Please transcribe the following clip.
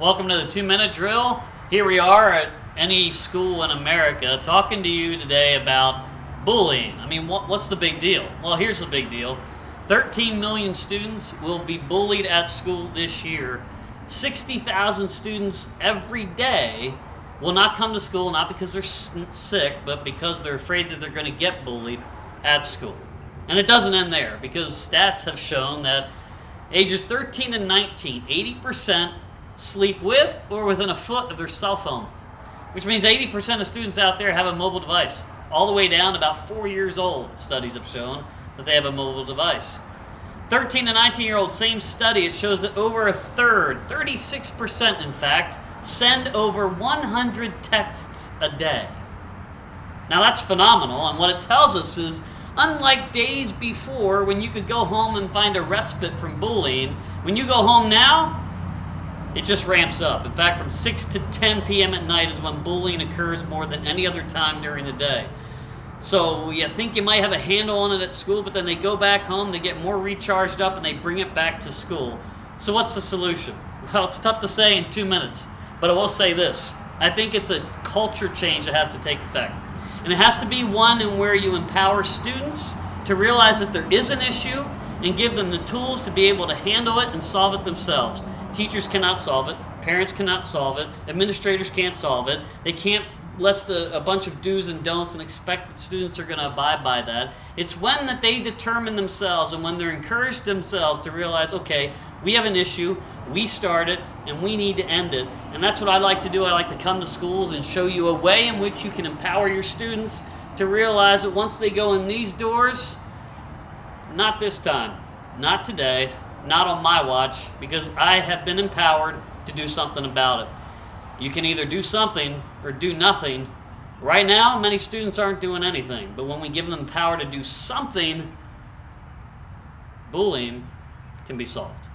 Welcome to the 2-minute drill. Here we are at any school in America talking to you today about bullying. I mean, what's the big deal? Well, here's the big deal. 13 million students will be bullied at school this year. 60,000 students every day will not come to school, not because they're sick, but because they're afraid that they're going to get bullied at school. And it doesn't end there, because stats have shown that ages 13 and 19, 80% sleep with or within a foot of their cell phone, which means 80% of students out there have a mobile device, all the way down to about 4 years old. Studies have shown that they have a mobile device. 13 to 19-year-olds, same study, it shows that over a third, 36% in fact, send over 100 texts a day. Now that's phenomenal, and what it tells us is, unlike days before when you could go home and find a respite from bullying, when you go home now, it just ramps up. In fact, from 6 to 10 p.m. at night is when bullying occurs more than any other time during the day. So you think you might have a handle on it at school, but then they go back home, they get more recharged up, and they bring it back to school. So what's the solution? Well, it's tough to say in 2 minutes, but I will say this. I think it's a culture change that has to take effect. And it has to be one in where you empower students to realize that there is an issue and give them the tools to be able to handle it and solve it themselves. Teachers cannot solve it. Parents cannot solve it. Administrators can't solve it. They can't list a bunch of do's and don'ts and expect that students are going to abide by that. It's when that they determine themselves and when they're encouraged themselves to realize, okay, we have an issue, we start it, and we need to end it. And that's what I like to do. I like to come to schools and show you a way in which you can empower your students to realize that once they go in these doors, not this time, not today, not on my watch, because I have been empowered to do something about it. You can either do something or do nothing. Right now, many students aren't doing anything, but when we give them power to do something, bullying can be solved.